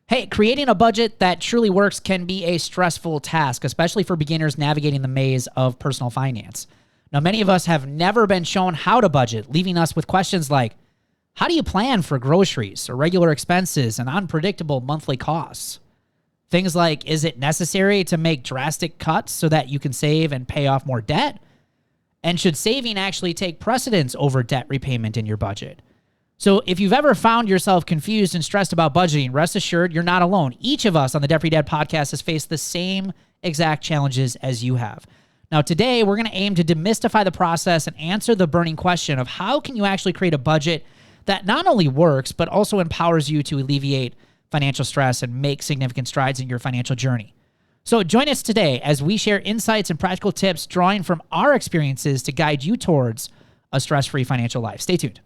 Hey, creating a budget that truly works can be a stressful task, especially for beginners navigating the maze of personal finance. Now, many of us have never been shown how to budget, leaving us with questions like, how do you plan for groceries, irregular expenses, and unpredictable monthly costs? Things like, is it necessary to make drastic cuts so that you can save and pay off more debt? And should saving actually take precedence over debt repayment in your budget? So if you've ever found yourself confused and stressed about budgeting, rest assured you're not alone. Each of us on the Debt Free Dad podcast has faced the same exact challenges as you have. Now today, we're going to aim to demystify the process and answer the burning question of how can you actually create a budget that not only works, but also empowers you to alleviate financial stress and make significant strides in your financial journey. So join us today as we share insights and practical tips drawing from our experiences to guide you towards a stress-free financial life. Stay tuned.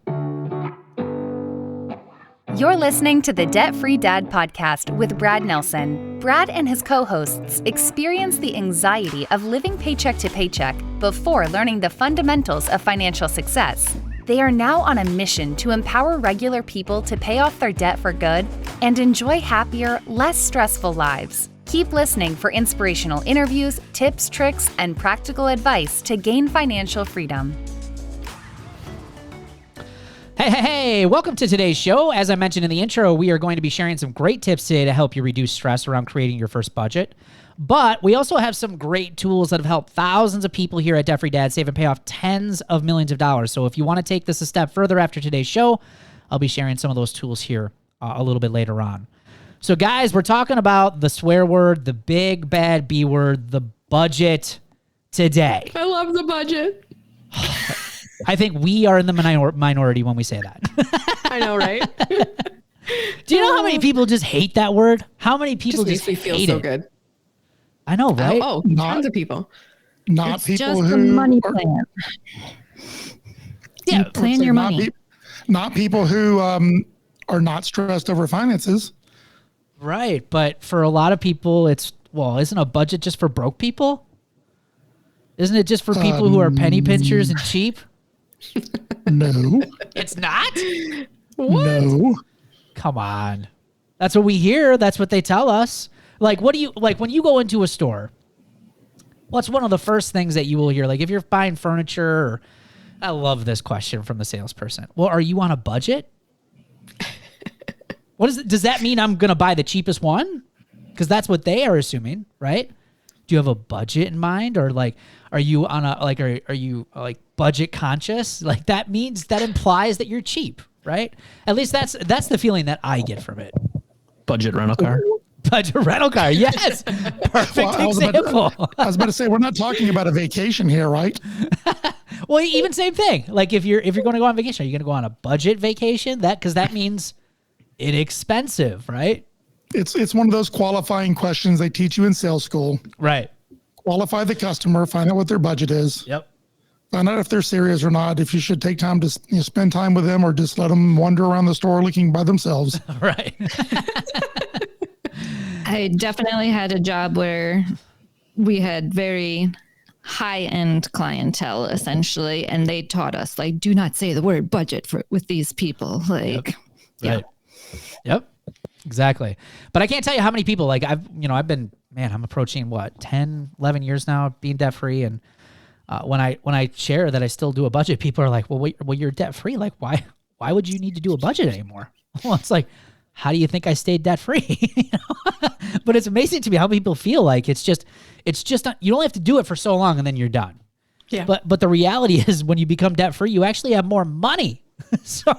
You're listening to the Debt Free Dad podcast with Brad Nelson. Brad and his co-hosts experience the anxiety of living paycheck to paycheck before learning the fundamentals of financial success. They are now on a mission to empower regular people to pay off their debt for good and enjoy happier, less stressful lives. Keep listening for inspirational interviews, tips, tricks, and practical advice to gain financial freedom. Hey, welcome to today's show. As I mentioned in the intro, we are going to be sharing some great tips today to help you reduce stress around creating your first budget. But we also have some great tools that have helped thousands of people here at Debt Free Dad save and pay off tens of millions of dollars. So if you want to take this a step further after today's show, I'll be sharing some of those tools here a little bit later on. So guys, we're talking about the swear word, the big bad B word, the budget today. I love the budget. I think we are in the minority when we say that. I know, right? Do you know how many people just hate that word? How many people just makes me hate feel so it? good. I know, right? Tons of people. Not It's people just who a money are- plan. Yeah, You plan your money. Not people who are not stressed over finances. Right, but for a lot of people, isn't a budget just for broke people? Isn't it just for people who are penny pinchers and cheap? No, It's not? no. Come on. That's what we hear. That's what they tell us. Like, when you go into a store, what's one of the first things that you will hear? Like, if you're buying furniture, I love this question from the salesperson. Well, are you on a budget? Does that mean I'm going to buy the cheapest one? Because that's what they are assuming, right? Do you have a budget in mind, or like, are you on a are you budget conscious? Like that implies that you're cheap, right? At least that's the feeling that I get from it. Budget rental car. Budget rental car, yes, perfect example. I was about to say we're not talking about a vacation here, right? Well, even same thing. Like if you're going to go on vacation, are you going to go on a budget vacation? Because that means inexpensive, right? It's one of those qualifying questions they teach you in sales school. Right. Qualify the customer, find out what their budget is. Yep. Find out if they're serious or not, if you should take time to spend time with them or just let them wander around the store looking by themselves. Right. I definitely had a job where we had very high-end clientele, essentially, and they taught us, like, do not say the word budget with these people. Like, Right. Yep. Exactly. But I can't tell you how many people, like I'm approaching 10, 11 years now being debt free. And when I share that I still do a budget, people are like, well, you're debt free. Like, why would you need to do a budget anymore? Well, it's like, how do you think I stayed debt free? But it's amazing to me how people feel like it's just not, you only have to do it for so long and then you're done. Yeah. But the reality is when you become debt free, you actually have more money. So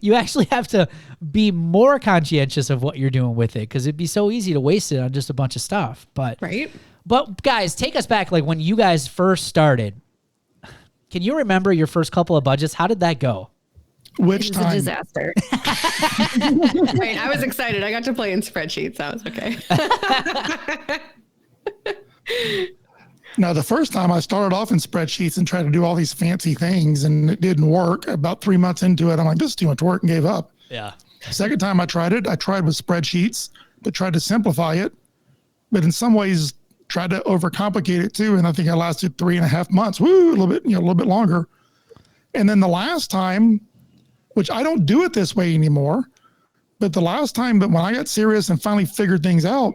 you actually have to be more conscientious of what you're doing with it, because it'd be so easy to waste it on just a bunch of stuff. But Right. But guys, take us back, like when you guys first started. Can you remember your first couple of budgets? How did that go? Which it was a time? disaster. Right. I was excited. I got to play in spreadsheets. That was okay. Now, the first time I started off in spreadsheets and tried to do all these fancy things and it didn't work. About 3 months into it, I'm like, this is too much work, and gave up. Yeah. Second time I tried with spreadsheets, but tried to simplify it. But in some ways, tried to overcomplicate it too. And I think I lasted 3.5 months. Woo, a little bit longer. And then the last time, which I don't do it this way anymore, But the last time that when I got serious and finally figured things out,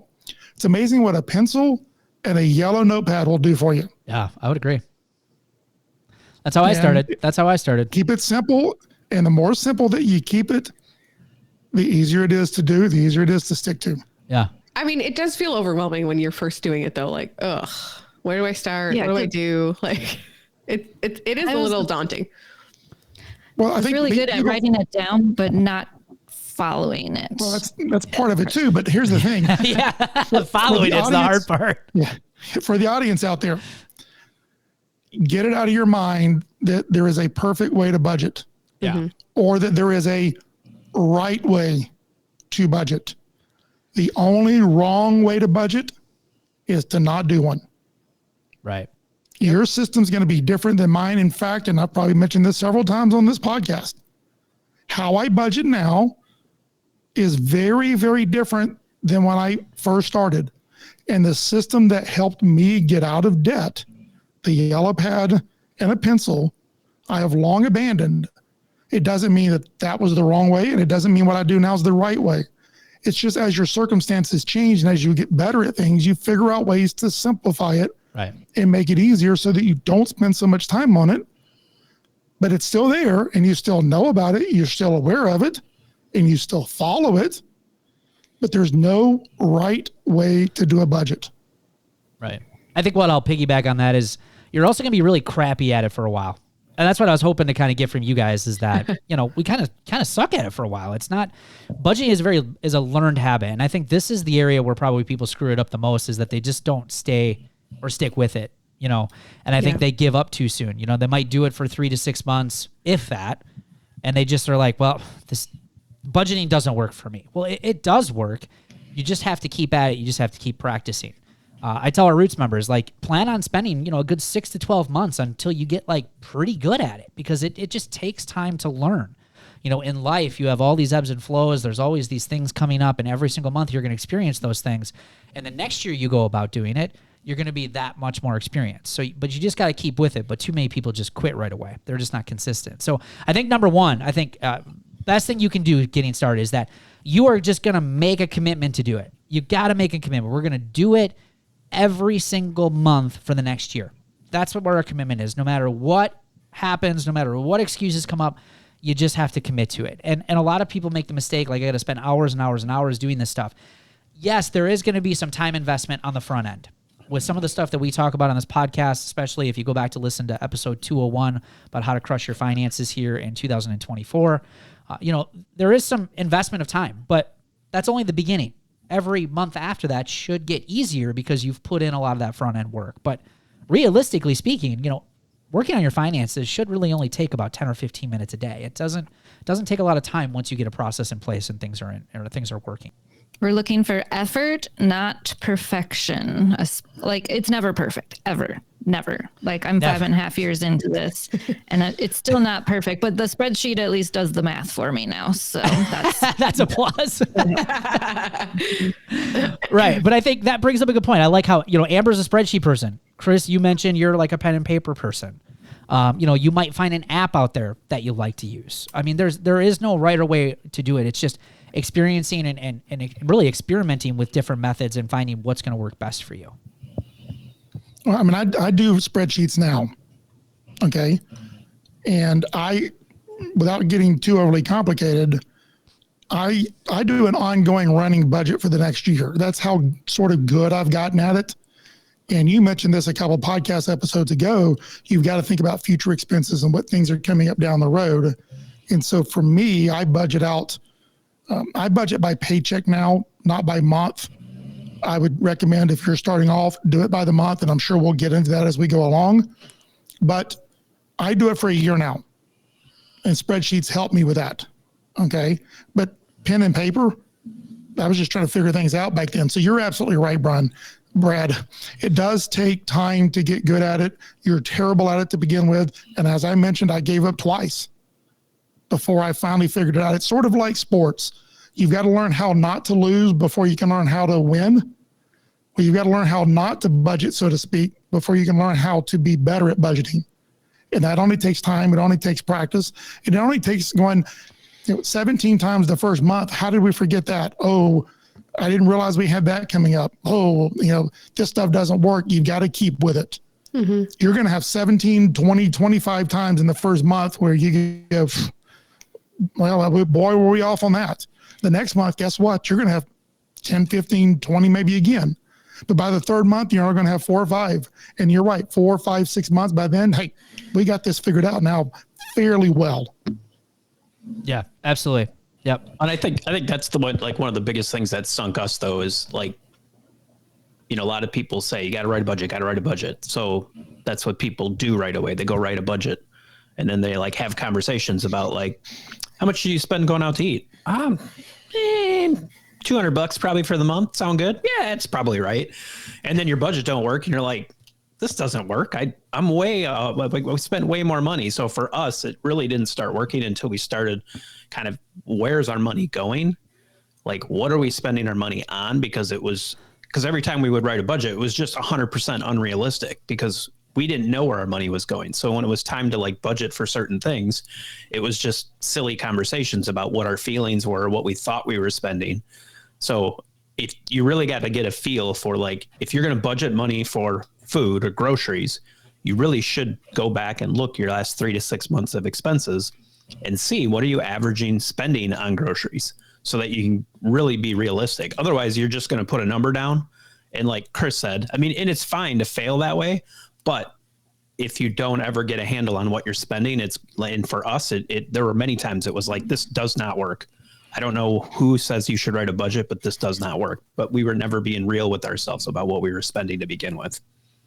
it's amazing what a pencil and a yellow notepad will do for you. Yeah, I would agree. That's how I started. Keep it simple. And the more simple that you keep it, the easier it is to do, the easier it is to stick to. Yeah. I mean, it does feel overwhelming when you're first doing it though. Like, ugh, where do I start? Yeah, what do I do? Like it is a little daunting. Well, I was really good at writing it down, but not following it. Well, that's part of it too. But here's the thing. Yeah. Following it's the hard part. Yeah. For the audience out there, get it out of your mind that there is a perfect way to budget. Yeah. Or that there is a right way to budget. The only wrong way to budget is to not do one. Right. Your system's going to be different than mine. In fact, and I've probably mentioned this several times on this podcast, how I budget now is very, very different than when I first started. And the system that helped me get out of debt, the yellow pad and a pencil, I have long abandoned. It doesn't mean that that was the wrong way, and it doesn't mean what I do now is the right way. It's just as your circumstances change and as you get better at things, you figure out ways to simplify it and make it easier so that you don't spend so much time on it, but it's still there and you still know about it. You're still aware of it and you still follow it, but there's no right way to do a budget. Right. I think what I'll piggyback on that is you're also going to be really crappy at it for a while. And that's what I was hoping to kind of get from you guys is that, we kind of suck at it for a while. It's not, budgeting is a learned habit. And I think this is the area where probably people screw it up the most is that they just don't stay or stick with it, and I think they give up too soon. They might do it for 3 to 6 months, if that. And they just are like, well, this budgeting doesn't work for me. Well, it does work. You just have to keep at it. You just have to keep practicing. I tell our Roots members, plan on spending, a good 6 to 12 months until you get pretty good at it because it just takes time to learn. In life, you have all these ebbs and flows. There's always these things coming up and every single month you're going to experience those things. And the next year you go about doing it, you're going to be that much more experienced. But you just got to keep with it. But too many people just quit right away. They're just not consistent. So I think number one, best thing you can do getting started is that you are just going to make a commitment to do it. You got to make a commitment. We're going to do it every single month for the next year. That's what our commitment is. No matter what happens, no matter what excuses come up, you just have to commit to it. And a lot of people make the mistake, I got to spend hours and hours and hours doing this stuff. Yes, there is going to be some time investment on the front end. With some of the stuff that we talk about on this podcast, especially if you go back to listen to episode 201 about how to crush your finances here in 2024, there is some investment of time, but that's only the beginning. Every month after that should get easier because you've put in a lot of that front end work. But realistically speaking, working on your finances should really only take about 10 or 15 minutes a day. It doesn't take a lot of time once you get a process in place and things are working. We're looking for effort, not perfection. It's never perfect, ever. Never. I'm 5.5 years into this and it's still not perfect, but the spreadsheet at least does the math for me now. So that's that's a plus. Right. But I think that brings up a good point. I like how, Amber's a spreadsheet person. Chris, you mentioned you're like a pen and paper person. You might find an app out there that you like to use. I mean, there is no right or way to do it. It's just experiencing and really experimenting with different methods and finding what's going to work best for you. Well, I mean, I do spreadsheets now. Okay. And without getting too overly complicated, I do an ongoing running budget for the next year. That's how sort of good I've gotten at it. And you mentioned this a couple of podcast episodes ago. You've got to think about future expenses and what things are coming up down the road. And so for me, I budget by paycheck now, not by month. I would recommend if you're starting off, do it by the month, and I'm sure we'll get into that as we go along. But I do it for a year now, and spreadsheets help me with that. Okay, but pen and paper, I was just trying to figure things out back then. So you're absolutely right, Brad. It does take time to get good at it. You're terrible at it to begin with, and as I mentioned, I gave up twice before I finally figured it out. It's sort of like sports. You've got to learn how not to lose before you can learn how to win. Well, you've got to learn how not to budget, so to speak, before you can learn how to be better at budgeting. And that only takes time. It only takes practice. It only takes going, 17 times the first month. How did we forget that? Oh, I didn't realize we had that coming up. Oh, this stuff doesn't work. You've got to keep with it. Mm-hmm. You're going to have 17, 20, 25 times in the first month where you go, well, boy, were we off on that. The next month, guess what? You're going to have 10, 15, 20, maybe again. But by the third month, you're going to have 4 or 5. And you're right, 4, 5, 6 months. By then, hey, we got this figured out now fairly well. Yeah, absolutely. Yep. And I think that's the one, like one of the biggest things that sunk us though, is like, a lot of people say you got to write a budget. So that's what people do right away. They go write a budget, and then they like have conversations about like, how much do you spend going out to eat? $200 probably for the month. Sound good? Yeah, it's probably right. And then your budget don't work, and you're like, this doesn't work. I'm way, we spent way more money. So for us, it really didn't start working until we started kind of, where's our money going? Like, what are we spending our money on? Because every time we would write a budget, it was just 100% unrealistic because we didn't know where our money was going. So when it was time to like budget for certain things, it was just silly conversations about what our feelings were, what we thought we were spending. So if you really got to get a feel for like, if you're going to budget money for food or groceries, you really should go back and look your last 3 to 6 months of expenses and see what are you averaging spending on groceries so that you can really be realistic. Otherwise, you're just going to put a number down. And like Chris said, and it's fine to fail that way, but if you don't ever get a handle on what you're spending, and for us, there were many times it was like, this does not work. I don't know who says you should write a budget, but this does not work. But we were never being real with ourselves about what we were spending to begin with.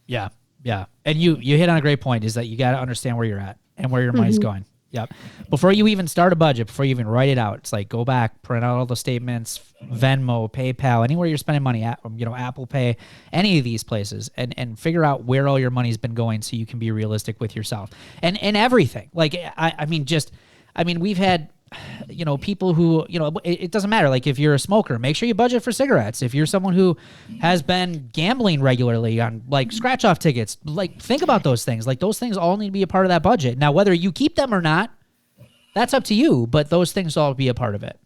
Yeah. Yeah. And you hit on a great point, is that you got to understand where you're at and where your money's going. Yep. Before you even start a budget, before you even write it out, it's like, go back, print out all the statements, Venmo, PayPal, anywhere you're spending money at, Apple Pay, any of these places, and figure out where all your money's been going so you can be realistic with yourself and everything. Like, we've had, people who, it doesn't matter. Like, if you're a smoker, make sure you budget for cigarettes. If you're someone who has been gambling regularly on like scratch off tickets, like, think about those things. Like, those things all need to be a part of that budget. Now, whether you keep them or not, that's up to you, but those things all be a part of it.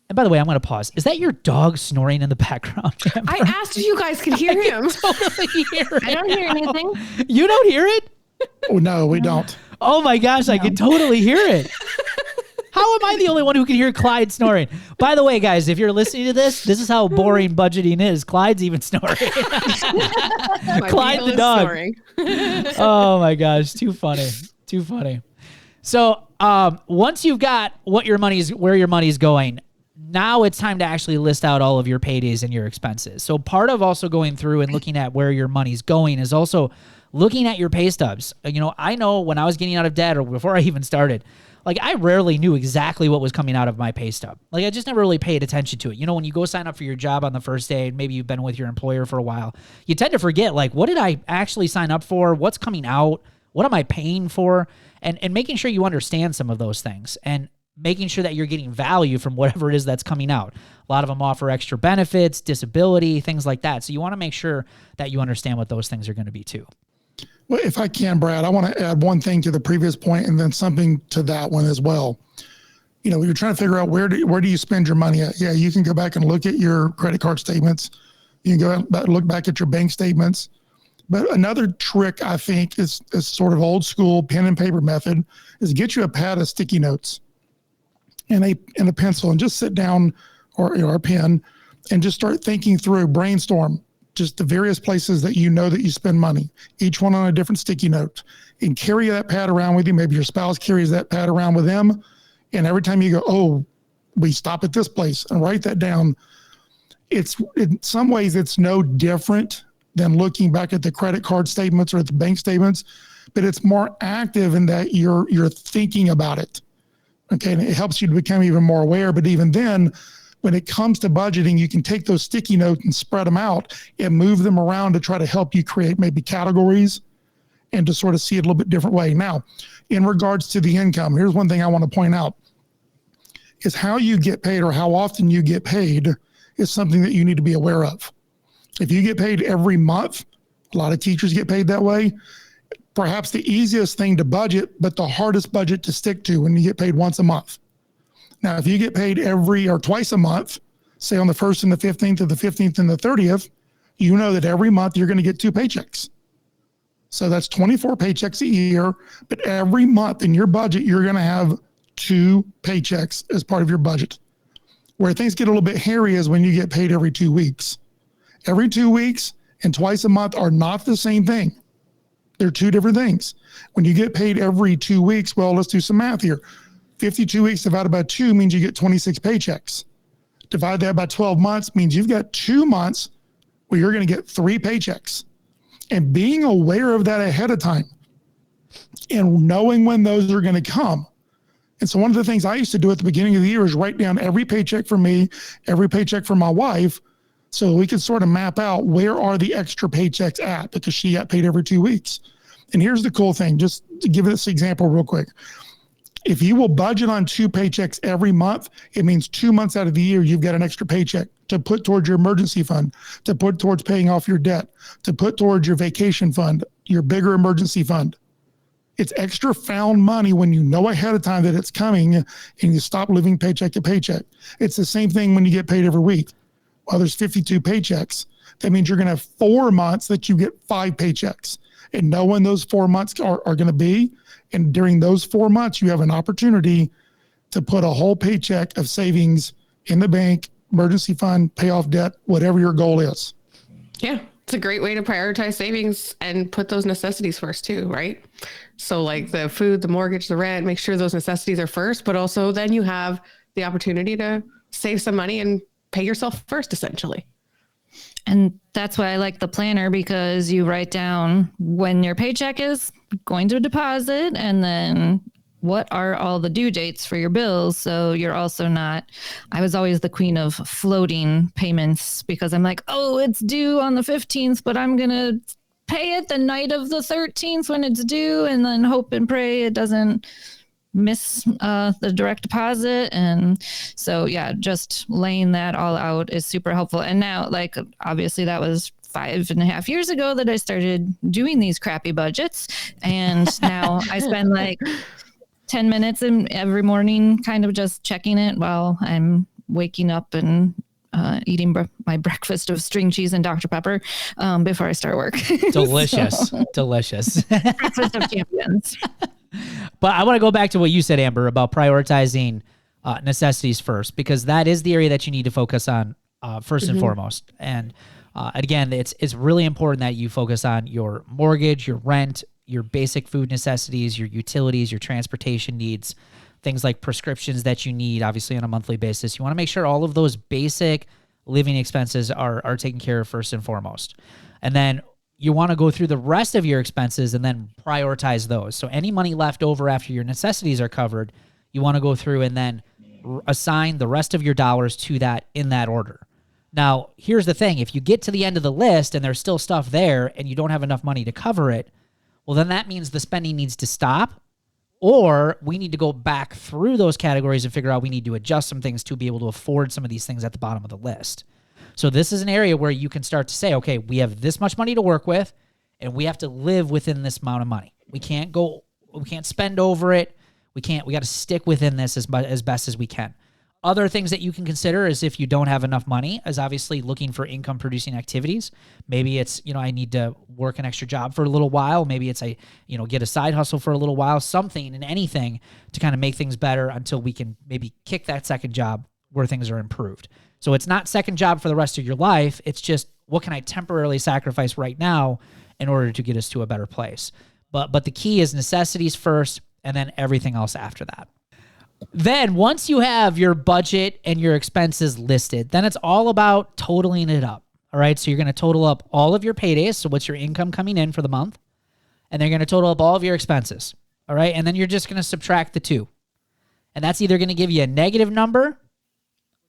And by the way, I'm going to pause. Is that your dog snoring in the background, Amber? I asked if you guys could hear him. Totally hear it. I don't hear anything. You don't hear it? Oh, no, we don't. Oh my gosh, I can totally hear it. How am I the only one who can hear Clyde snoring? By the way, guys, if you're listening to this is how boring budgeting is. Clyde's even snoring. Clyde the dog. Snoring. Oh my gosh, too funny. Too funny. So once you've got where your money's going, now it's time to actually list out all of your paydays and your expenses. So part of also going through and looking at where your money's going is also looking at your pay stubs. I know when I was getting out of debt, or before I even started, like, I rarely knew exactly what was coming out of my pay stub. Like, I just never really paid attention to it. When you go sign up for your job on the first day, and maybe you've been with your employer for a while, you tend to forget, like, what did I actually sign up for? What's coming out? What am I paying for? And making sure you understand some of those things and making sure that you're getting value from whatever it is that's coming out. A lot of them offer extra benefits, disability, things like that. So you want to make sure that you understand what those things are going to be too. Well, if I can, Brad, I want to add one thing to the previous point and then something to that one as well. You're trying to figure out where do you spend your money at? Yeah, you can go back and look at your credit card statements. You can look back at your bank statements. But another trick, I think, is sort of old school pen and paper method, is get you a pad of sticky notes and a pencil, and just sit down, or a pen, and just start thinking through, brainstorm just the various places that that you spend money, each one on a different sticky note, and carry that pad around with you. Maybe your spouse carries that pad around with them. And every time you go, oh, we stop at this place, and write that down. It's, in some ways, it's no different than looking back at the credit card statements or at the bank statements, but it's more active in that you're thinking about it. Okay. And it helps you to become even more aware. But even then, when it comes to budgeting, you can take those sticky notes and spread them out and move them around to try to help you create maybe categories and to sort of see it a little bit different way. Now, in regards to the income, here's one thing I want to point out, is how you get paid, or how often you get paid, is something that you need to be aware of. If you get paid every month, a lot of teachers get paid that way, perhaps the easiest thing to budget, but the hardest budget to stick to when you get paid once a month. Now, if you get paid every or twice a month, say on the 1st and the 15th or the 15th and the 30th, you know that every month you're going to get 2 paychecks. So that's 24 paychecks a year, but every month in your budget, you're going to have 2 paychecks as part of your budget. Where things get a little bit hairy is when you get paid every 2 weeks. Every 2 weeks and twice a month are not the same thing. They're 2 different things. When you get paid every 2 weeks, well, let's do some math here. 52 weeks divided by 2 means you get 26 paychecks. Divide that by 12 months means you've got 2 months where you're going to get 3 paychecks. And being aware of that ahead of time and knowing when those are going to come. And so one of the things I used to do at the beginning of the year is write down every paycheck for me, every paycheck for my wife, so we could sort of map out where are the extra paychecks at, because she got paid every 2 weeks. And here's the cool thing, just to give this example real quick. If you will budget on 2 paychecks every month, it means 2 months out of the year, you've got an extra paycheck to put towards your emergency fund, to put towards paying off your debt, to put towards your vacation fund, your bigger emergency fund. It's extra found money when you know ahead of time that it's coming and you stop living paycheck to paycheck. It's the same thing when you get paid every week. Well, there's 52 paychecks. That means you're going to have 4 months that you get 5 paychecks. And know when those 4 months are going to be. And during those 4 months, you have an opportunity to put a whole paycheck of savings in the bank, emergency fund, pay off debt, whatever your goal is. Yeah, it's a great way to prioritize savings and put those necessities first too, right? So like the food, the mortgage, the rent, make sure those necessities are first, but also then you have the opportunity to save some money and pay yourself first, essentially. And that's why I like the planner, because you write down when your paycheck is going to deposit and then what are all the due dates for your bills. So you're also not, I was always the queen of floating payments, because I'm like, oh, it's due on the 15th, but I'm going to pay it the night of the 13th when it's due, and then hope and pray it doesn't miss the direct deposit. And so, yeah, just laying that all out is super helpful. And now, like, obviously that was 5.5 years ago that I started doing these crappy budgets. And now I spend like 10 minutes every morning kind of just checking it while I'm waking up and eating my breakfast of string cheese and Dr. Pepper before I start work. Delicious. Delicious. Breakfast of champions. But I want to go back to what you said, Amber, about prioritizing necessities first, because that is the area that you need to focus on first and foremost. And again, it's really important that you focus on your mortgage, your rent, your basic food necessities, your utilities, your transportation needs, things like prescriptions that you need, obviously on a monthly basis. You want to make sure all of those basic living expenses are taken care of first and foremost. And then you want to go through the rest of your expenses and then prioritize those. So any money left over after your necessities are covered, you want to go through and then assign the rest of your dollars to that in that order. Now, here's the thing. If you get to the end of the list and there's still stuff there and you don't have enough money to cover it, well, then that means the spending needs to stop, or we need to go back through those categories and figure out we need to adjust some things to be able to afford some of these things at the bottom of the list. So this is an area where you can start to say, okay, we have this much money to work with, and we have to live within this amount of money. We can't spend over it. We got to stick within this as best as we can. Other things that you can consider is, if you don't have enough money, is obviously looking for income producing activities. Maybe it's, I need to work an extra job for a little while. Maybe it's get a side hustle for a little while, something and anything to kind of make things better until we can maybe kick that second job where things are improved. So it's not second job for the rest of your life. It's just, what can I temporarily sacrifice right now in order to get us to a better place? But the key is necessities first, and then everything else after that. Then once you have your budget and your expenses listed, then it's all about totaling it up. All right. So you're going to total up all of your paydays. So what's your income coming in for the month? And they're going to total up all of your expenses. All right. And then you're just going to subtract the two. And that's either going to give you a negative number,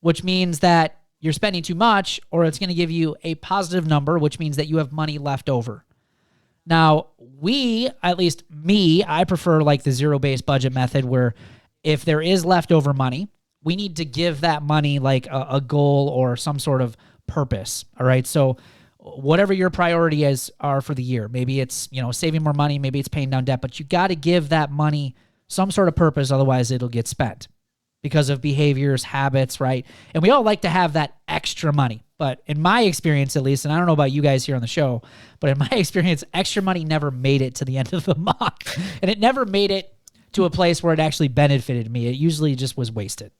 which means that you're spending too much, or it's going to give you a positive number, which means that you have money left over. Now, at least me, I prefer like the zero-based budget method, where if there is leftover money, we need to give that money like a goal or some sort of purpose. All right. So whatever your priorities are for the year, maybe it's, saving more money, maybe it's paying down debt, but you got to give that money some sort of purpose. Otherwise it'll get spent, because of behaviors, habits, right? And we all like to have that extra money. But in my experience, at least, and I don't know about you guys here on the show, but in my experience, extra money never made it to the end of the month. And it never made it to a place where it actually benefited me. It usually just was wasted.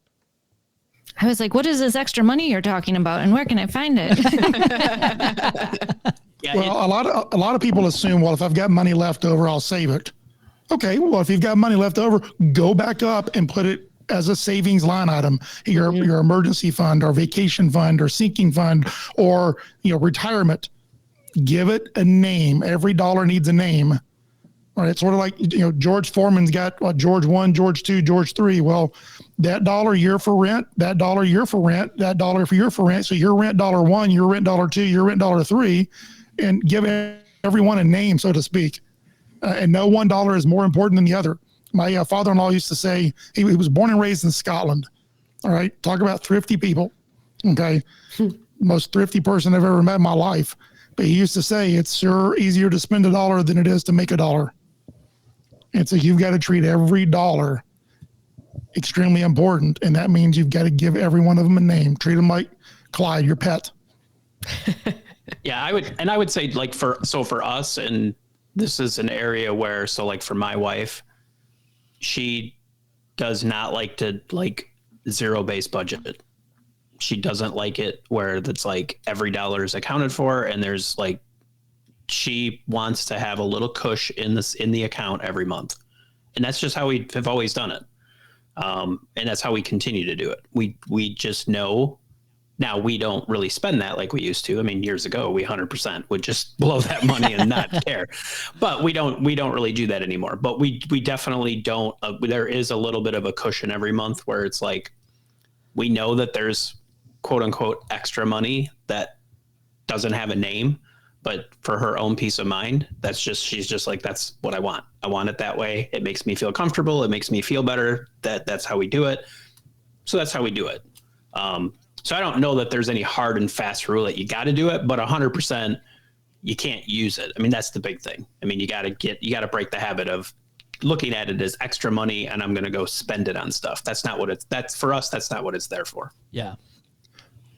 I was like, what is this extra money you're talking about, and where can I find it? Well, a lot of people assume, well, if I've got money left over, I'll save it. Okay, well, if you've got money left over, go back up and put it as a savings line item, your emergency fund or vacation fund or sinking fund or retirement. Give it a name. Every dollar needs a name. All right, it's sort of like George Foreman's got George 1, George 2, George 3. Well, that dollar year for rent, that dollar year for rent, that dollar for year for rent. So your rent $1, your rent $2, your rent $3, and give everyone a name, so to speak. And no $1 is more important than the other. My father-in-law used to say, he was born and raised in Scotland. All right. Talk about thrifty people. Okay. Most thrifty person I've ever met in my life. But he used to say, it's sure easier to spend $1 than it is to make $1. And so you've got to treat every dollar extremely important. And that means you've got to give every one of them a name. Treat them like Clyde, your pet. Yeah, I would say for us, and this is an area where, for my wife, she does not like to zero-based budget. She doesn't like it where that's every dollar is accounted for, and there's she wants to have a little cush in the account every month, and that's just how we have always done it, and that's how we continue to do it. We just know. Now, we don't really spend that like we used to. I mean, years ago, we 100% would just blow that money and not care. But we don't really do that anymore. But we definitely don't. There is a little bit of a cushion every month where it's we know that there's quote unquote extra money that doesn't have a name, but for her own peace of mind, she's just that's what I want. I want it that way. It makes me feel comfortable. It makes me feel better. That's how we do it. So that's how we do it. So I don't know that there's any hard and fast rule that you got to do it, but 100% you can't use it. I mean, that's the big thing. I mean, you got to break the habit of looking at it as extra money and I'm going to go spend it on stuff. That's not what for us. That's not what it's there for. Yeah.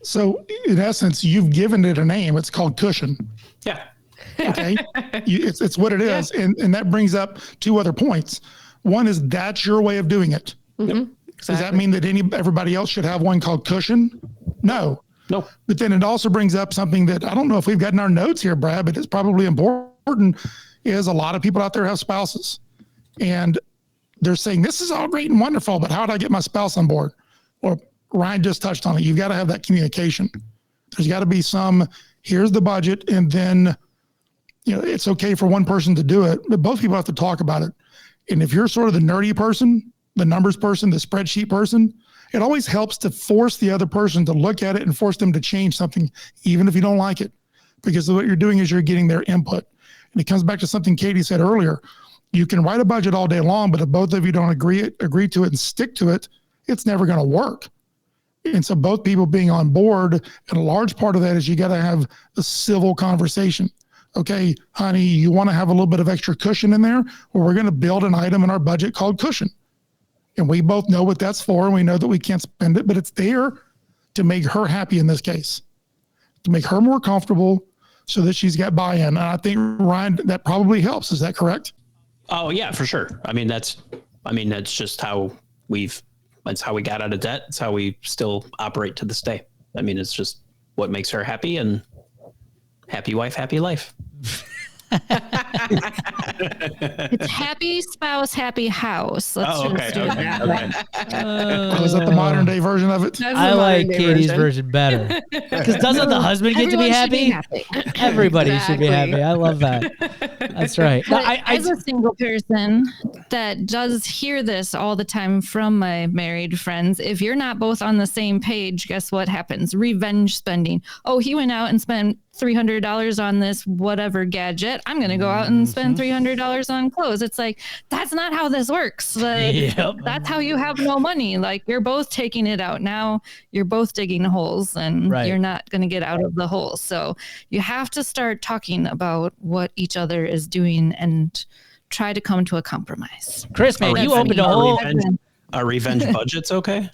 So in essence, you've given it a name. It's called cushion. Yeah. Okay. It's what it is. Yeah. And that brings up two other points. One is that's your way of doing it. Mm-hmm. Exactly. Does that mean that everybody else should have one called cushion? No. But then it also brings up something that I don't know if we've got in our notes here, Brad, but it's probably important, is a lot of people out there have spouses. And they're saying, this is all great and wonderful, but how do I get my spouse on board? Well, Ryan just touched on it. You've got to have that communication. There's got to be here's the budget, and then it's okay for one person to do it, but both people have to talk about it. And if you're sort of the nerdy person, the numbers person, the spreadsheet person, it always helps to force the other person to look at it and force them to change something, even if you don't like it, because what you're doing is you're getting their input. And it comes back to something Katie said earlier. You can write a budget all day long, but if both of you don't agree to it and stick to it, it's never going to work. And so both people being on board, and a large part of that is you got to have a civil conversation. Okay, honey, you want to have a little bit of extra cushion in there? Well, we're going to build an item in our budget called cushion. And we both know what that's for, and we know that we can't spend it, but it's there to make her happy in this case, to make her more comfortable so that she's got buy-in. And I think, Ryan, that probably helps. Is that correct? Oh, yeah, for sure. I mean, that's just how that's how we got out of debt. It's how we still operate to this day. I mean, it's just what makes her happy, and happy wife, happy life. It's happy spouse, happy house. Let's do it that way. Is that the modern day version of it? I like Katie's version better. Because doesn't the husband get to be happy? Everybody should be happy. I love that. That's right. As a single person that does hear this all the time from my married friends, if you're not both on the same page, guess what happens? Revenge spending. Oh, he went out and spent $300 on this whatever gadget. I'm going to go out and spend $300 on clothes. It's that's not how this works. That's how you have no money. You're both taking it out. Now you're both digging holes, and you're not going to get out of the holes. So you have to start talking about what each other is doing and try to come to a compromise. Chris, man, you opened a whole... Are revenge budgets okay?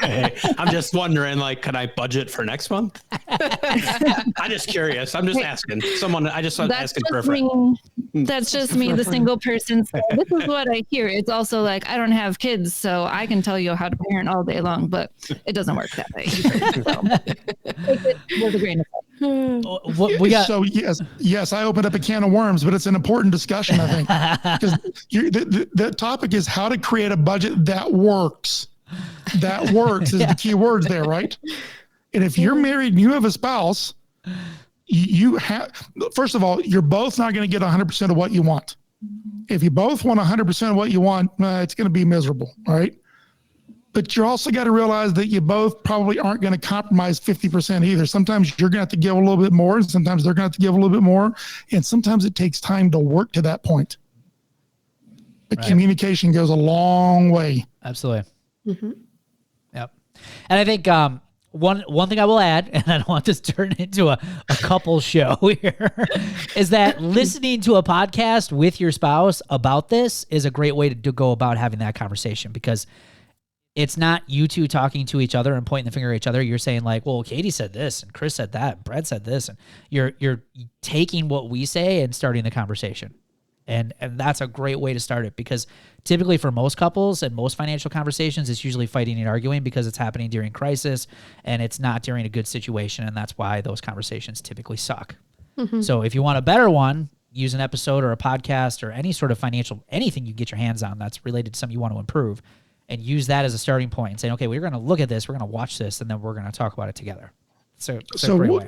Hey, I'm just wondering, like, could I budget for next month? I'm just curious. I'm just asking. I just asking for a friend. That's just me, the single person. So this is what I hear. It's also like, I don't have kids, so I can tell you how to parent all day long, but it doesn't work that way either. So take it with a grain of salt. So yes, I opened up a can of worms, but it's an important discussion, I think, because the topic is how to create a budget that works. That works is the key words there, right? And if you're married and you have a spouse, you have, first of all, you're both not going to get 100% of what you want. If you both want 100% of what you want, it's going to be miserable, right? But you also got to realize that you both probably aren't going to compromise 50% either. Sometimes you're going to have to give a little bit more, and sometimes they're going to have to give a little bit more. And sometimes it takes time to work to that point. But communication goes a long way. Absolutely. Mm-hmm. Yep. And I think one thing I will add, and I don't want this to turn into a couple show here, is that listening to a podcast with your spouse about this is a great way to go about having that conversation, because it's not you two talking to each other and pointing the finger at each other. You're saying like, well, Katie said this and Chris said that, and Brad said this, and you're taking what we say and starting the conversation. And that's a great way to start it, because typically for most couples and most financial conversations, it's usually fighting and arguing because it's happening during crisis and it's not during a good situation. And that's why those conversations typically suck. Mm-hmm. So if you want a better one, use an episode or a podcast or any sort of financial, anything you get your hands on that's related to something you want to improve, and use that as a starting point and saying, okay, we're going to look at this, we're going to watch this, and then we're going to talk about it together. So it's a great way.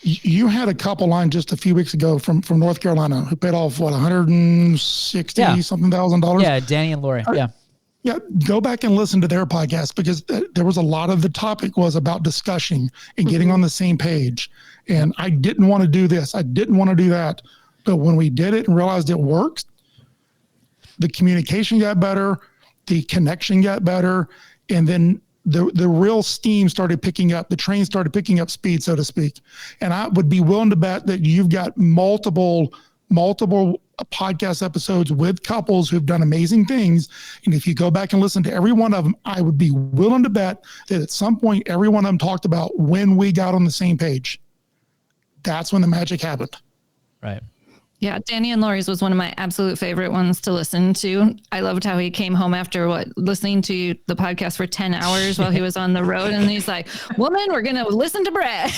You had a couple on just a few weeks ago from North Carolina who paid off $160,000. Yeah, Danny and Lori. Yeah. Yeah, go back and listen to their podcast, because there was a lot of the topic was about discussing and getting on the same page. And I didn't want to do this. I didn't want to do that. But when we did it and realized it works, the communication got better, the connection got better, and then the real steam started picking up. The train started picking up speed, so to speak. And I would be willing to bet that you've got multiple podcast episodes with couples who've done amazing things. And if you go back and listen to every one of them, I would be willing to bet that at some point, every one of them talked about when we got on the same page. That's when the magic happened. Right. Yeah, Danny and Lori's was one of my absolute favorite ones to listen to. I loved how he came home after listening to the podcast for 10 hours while he was on the road. And he's like, woman, we're going to listen to Brad.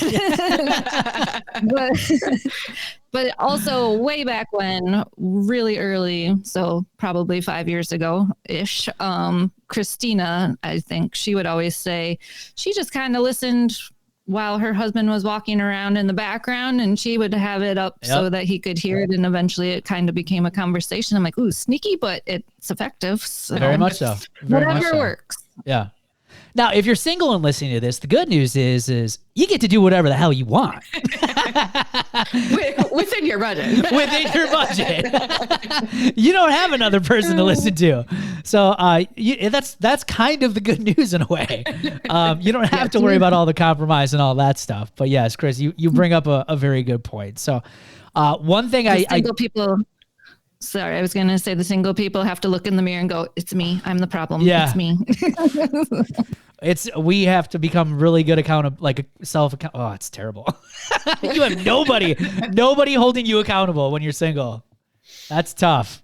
but also way back when, really early, so probably 5 years ago-ish, Christina, I think she would always say she just kind of listened while her husband was walking around in the background, and she would have it up so that he could hear it. And eventually it kind of became a conversation. I'm like, ooh, sneaky, but it's effective. So very much so. Whatever works. Yeah. Now, if you're single and listening to this, the good news is you get to do whatever the hell you want. Within your budget. Within your budget. You don't have another person to listen to. So that's kind of the good news in a way. You don't have to worry about all the compromise and all that stuff. But yes, Chris, you bring up a very good point. So one thing Sorry, I was going to say the single people have to look in the mirror and go, it's me. I'm the problem. Yeah. It's me. We have to become really good self-account. Oh, it's terrible. You have nobody holding you accountable when you're single. That's tough.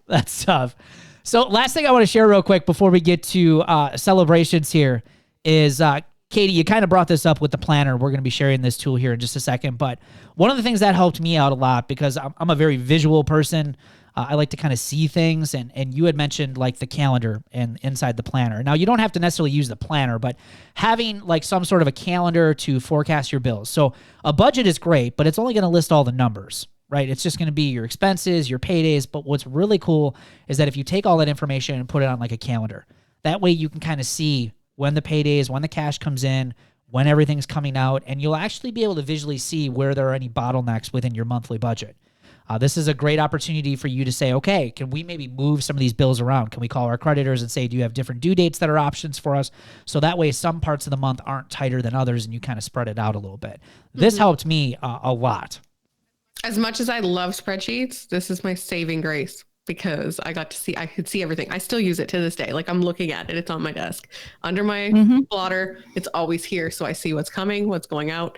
So last thing I want to share real quick before we get to celebrations here is, Katie, you kind of brought this up with the planner. We're going to be sharing this tool here in just a second. But one of the things that helped me out a lot, because I'm a very visual person, I like to kind of see things, and you had mentioned like the calendar and inside the planner. Now, you don't have to necessarily use the planner, but having like some sort of a calendar to forecast your bills. So a budget is great, but it's only going to list all the numbers, right? It's just going to be your expenses, your paydays. But what's really cool is that if you take all that information and put it on like a calendar, that way you can kind of see when the paydays, when the cash comes in, when everything's coming out, and you'll actually be able to visually see where there are any bottlenecks within your monthly budget. This is a great opportunity for you to say, okay, can we maybe move some of these bills around? Can we call our creditors and say, do you have different due dates that are options for us? So that way some parts of the month aren't tighter than others and you kind of spread it out a little bit. This helped me a lot. As much as I love spreadsheets, this is my saving grace, because I could see everything. I still use it to this day. Like I'm looking at it. It's on my desk under my blotter. It's always here. So I see what's coming, what's going out.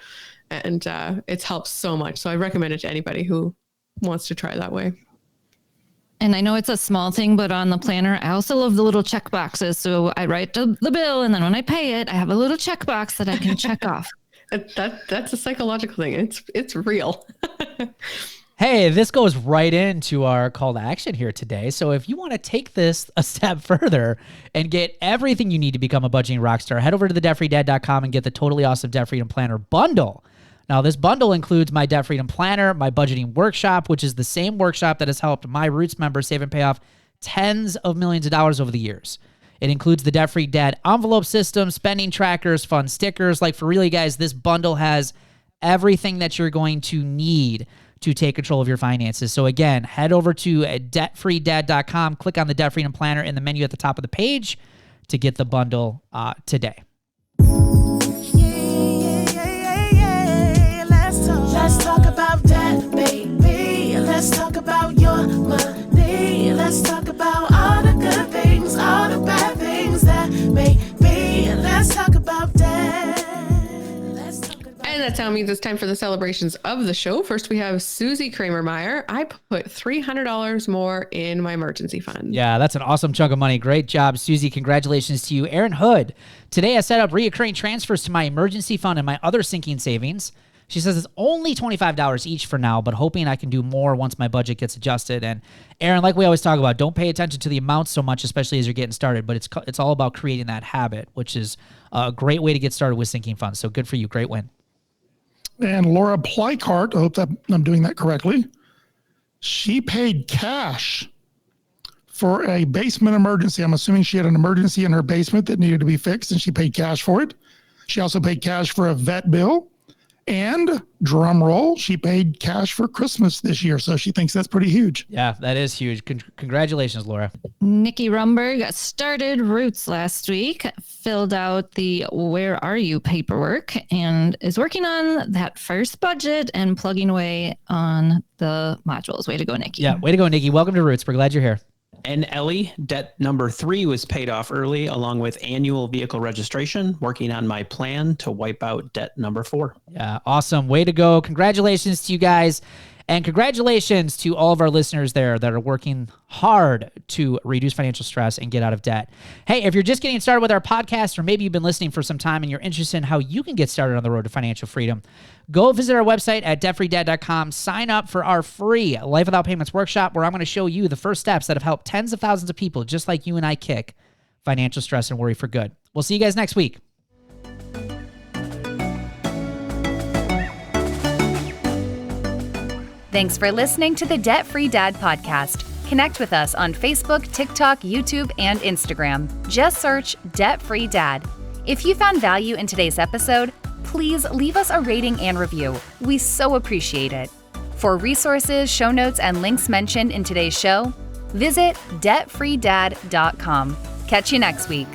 And it's helped so much. So I recommend it to anybody who wants to try that way. And I know it's a small thing, but on the planner, I also love the little check boxes. So I write the bill, and then when I pay it, I have a little check box that I can check off. That's a psychological thing. It's real. Hey, this goes right into our call to action here today. So if you want to take this a step further and get everything you need to become a budgeting rockstar, head over to thedebtfreedad.com and get the totally awesome Debt Freedom Planner bundle. Now, this bundle includes my Debt Freedom Planner, my budgeting workshop, which is the same workshop that has helped my Roots members save and pay off tens of millions of dollars over the years. It includes the Debt Free Dad envelope system, spending trackers, fun stickers. Like, for real, you guys, this bundle has everything that you're going to need to take control of your finances. So again, head over to debtfreedad.com, click on the Debt Freedom Planner in the menu at the top of the page to get the bundle today. Let's talk about that, baby. Let's talk about your money. Let's talk about all the good things, all the bad things that may be. Let's talk about that. And that sound means it's time for the celebrations of the show. First, we have Susie Kramer-Meyer. I put $300 more in my emergency fund. Yeah, that's an awesome chunk of money. Great job, Susie. Congratulations to you. Aaron Hood. Today, I set up reoccurring transfers to my emergency fund and my other sinking savings. She says it's only $25 each for now, but hoping I can do more once my budget gets adjusted. And Aaron, like we always talk about, don't pay attention to the amounts so much, especially as you're getting started, but it's all about creating that habit, which is a great way to get started with sinking funds. So good for you. Great win. And Laura Plycart, I hope that I'm doing that correctly. She paid cash for a basement emergency. I'm assuming she had an emergency in her basement that needed to be fixed, and she paid cash for it. She also paid cash for a vet bill. And drum roll, she paid cash for Christmas this year. So she thinks that's pretty huge. Yeah, that is huge. Congratulations, Laura. Nikki Rumberg started Roots last week, filled out the Where Are You paperwork, and is working on that first budget and plugging away on the modules. Way to go, Nikki. Yeah, way to go, Nikki. Welcome to Roots. We're glad you're here. And Ellie, debt number 3 was paid off early along with annual vehicle registration, working on my plan to wipe out debt number 4. Yeah, awesome. Way to go. Congratulations to you guys. And congratulations to all of our listeners there that are working hard to reduce financial stress and get out of debt. Hey, if you're just getting started with our podcast, or maybe you've been listening for some time and you're interested in how you can get started on the road to financial freedom, go visit our website at debtfreedad.com. Sign up for our free Life Without Payments workshop, where I'm going to show you the first steps that have helped tens of thousands of people just like you and I kick financial stress and worry for good. We'll see you guys next week. Thanks for listening to the Debt Free Dad podcast. Connect with us on Facebook, TikTok, YouTube, and Instagram. Just search Debt Free Dad. If you found value in today's episode, please leave us a rating and review. We so appreciate it. For resources, show notes, and links mentioned in today's show, visit debtfreedad.com. Catch you next week.